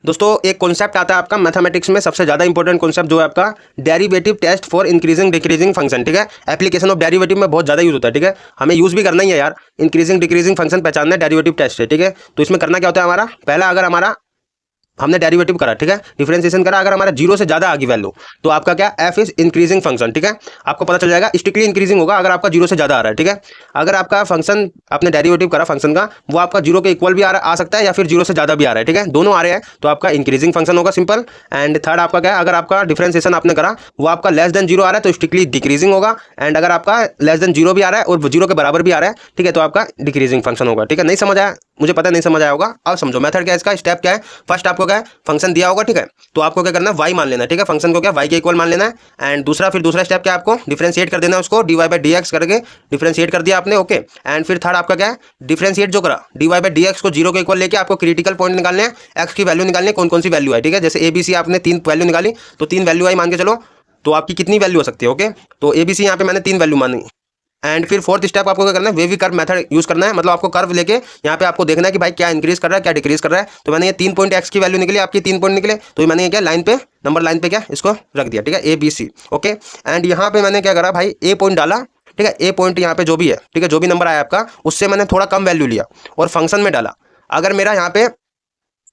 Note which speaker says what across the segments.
Speaker 1: दोस्तों एक कॉन्सेप्ट आता है आपका मैथमेटिक्स में, सबसे ज़्यादा इंपॉर्टेंट कॉन्सेप्ट जो है आपका derivative test for increasing decreasing function. ठीक है, एप्लीकेशन ऑफ डेरिवेटिव में बहुत ज़्यादा यूज होता है। ठीक है, हमें यूज़ भी करना ही है यार, इंक्रीजिंग डिक्रीजिंग फंक्शन पहचानना है, डेरिवेटिव टेस्ट है। ठीक है, तो इसमें करना क्या होता है हमारा, पहला अगर हमारा हमने डेरिवेटिव करा, ठीक है, डिफरेंशिएशन करा, अगर हमारा जीरो से ज्यादा आ गई वैल्यू तो आपका क्या एफ इज इंक्रीजिंग फंक्शन। ठीक है, आपको पता चल जाएगा स्ट्रिक्टली इंक्रीजिंग होगा अगर आपका जीरो से ज्यादा आ रहा है। ठीक है, अगर आपका फंक्शन आपने डेरिवेटिव करा फंक्शन का, वो आपका जीरो के इक्वल भी आ सकता है या फिर जीरो से ज्यादा भी आ रहा है। ठीक है, दोनों आ रहे हैं तो आपका इंक्रीजिंग फंक्शन होगा, सिंपल। एंड थर्ड आपका क्या है, अगर आपका डिफरेंशिएशन आपने करा वो आपका लेस देन जीरो आ रहा है तो स्ट्रिक्टली डिक्रीजिंग होगा। एंड अगर आपका लेस देन जीरो भी आ रहा है और जीरो के बराबर भी आ रहा है, ठीक है, तो आपका डिक्रीजिंग फंक्शन होगा। ठीक है, नहीं समझ आया, मुझे पता नहीं समझ आया होगा, अब समझो मेथड क्या है इसका, स्टेप क्या है। फर्स्ट आपको क्या है, फंक्शन दिया होगा, ठीक है, तो आपको क्या करना है, y मान लेना है। ठीक है, फंक्शन को क्या y के इक्वल मान लेना है। एंड दूसरा स्टेप क्या है, आपको डिफरेंशिएट कर देना है उसको, dy/dx करके डिफरेंशिएट कर दिया आपने, ओके। एंड फिर थर्ड आपका क्या है, डिफरेंशिएट जो करा dy/dx को जीरो के इक्वल लेके आपको क्रिटिकल पॉइंट निकालने हैं, x की वैल्यू निकालनी है, कौन कौन सी वैल्यू है। ठीक है, जैसे ABC आपने 3 वैल्यू निकाली तो 3 वैल्यू आई मान के चलो, तो आपकी कितनी वैल्यू हो सकती है, ओके। तो ABC यहाँ पे मैंने 3 वैल्यू मानी। एंड फिर फोर्थ स्टेप आपको क्या करना है, वेवी कर्व मेथड यूज करना है, मतलब आपको कर्व लेके यहाँ पे आपको देखना है कि भाई क्या इंक्रीज कर रहा है क्या डिक्रीज कर रहा है। तो मैंने ये 3 पॉइंट एक्स की वैल्यू निकली, आपकी 3 पॉइंट निकले, तो मैंने ये क्या लाइन पे नंबर लाइन पे क्या इसको रख दिया। ठीक है, ABC, ओके। एंड यहाँ पे मैंने क्या करा भाई, ए पॉइंट डाला। ठीक है, ए पॉइंट यहाँ पे जो भी है, ठीक है, जो भी नंबर आया आपका उससे मैंने थोड़ा कम वैल्यू लिया और फंक्शन में डाला। अगर मेरा यहाँ पे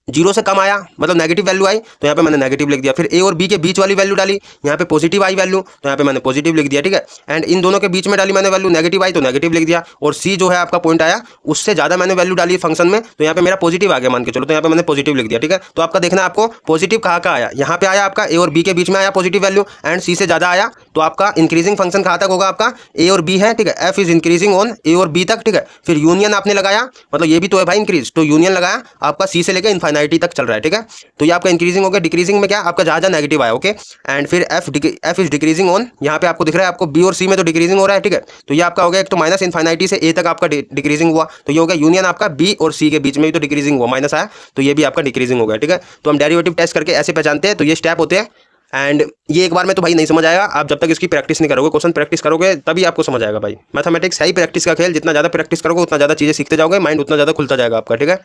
Speaker 1: जीरो से कम आया मतलब नेगेटिव वैल्यू आई तो यहाँ पे मैंने नेगेटिव लिख दिया। फिर ए और बी के बीच वाली वैल्यू डाली, यहाँ पे पॉजिटिव आई वैल्यू तो यहाँ पे मैंने पॉजिटिव लिख दिया। ठीक है, एंड इन दोनों के बीच में डाली मैंने वैल्यू, नेगेटिव आई तो नेगेटिव लिख दिया। और सी जो है आपका पॉइंट आया उससे ज्यादा मैंने वैल्यू डाली फंक्शन में तो यहाँ पे मेरा पॉजिटिव आ गया मान के चलो, तो यहाँ पे मैंने पॉजिटिव लिख दिया। ठीक है, तो आपका देखना है आपको पॉजिटिव कहाँ का आया, यहाँ पे आया आपका ए और बी के बीच में आया पॉजिटिव वैल्यू, एंड सी से ज्यादा आया तो आपका इंक्रीजिंग फंक्शन कहाँ तक होगा, आपका ए और बी है। ठीक है, एफ इज इंक्रीजिंग ऑन ए और बी तक। ठीक है, फिर यूनियन आपने लगाया, मतलब ये भी तो है भाई इंक्रीज, तो यूनियन लगाया आपका सी से लेकर इन्फाइनाइटी तक चल रहा है। ठीक है, तो ये आपका इंक्रीजिंग हो गया। डिक्रीजिंग में क्या आपका जहां नेगेटिव आया, ओके। एंड फिर एफ इज डिक्रीजिंग ऑन, यहाँ पे आपको दिख रहा है आपको बी और सी में तो डिक्रीजिंग हो रहा है। ठीक है, तो ये आपका हो गया एक तो माइनस इन्फाइनाइटी से ए तक आपका डिक्रीजिंग हुआ, तो ये हो गया यूनियन आपका बी और सी के बीच में भी तो डिक्रीजिंग हुआ, माइनस आया तो ये भी आपका डिक्रीजिंग हो गया। ठीक है, तो हम डेरिवेटिव टेस्ट करके ऐसे पहचानते हैं, तो ये स्टेप होते हैं। एंड ये एक बार में तो भाई नहीं समझ आएगा, आप जब तक इसकी प्रैक्टिस नहीं करोगे, क्वेश्चन प्रैक्टिस करोगे तभी आपको समझ आएगा भाई। मैथमेटिक्स है ही प्रैक्टिस का खेल, जितना ज़्यादा प्रैक्टिस करोगे उतना ज़्यादा चीज़ें सीखते जाओगे, माइंड उतना ज़्यादा खुलता जाएगा आपका। ठीक है।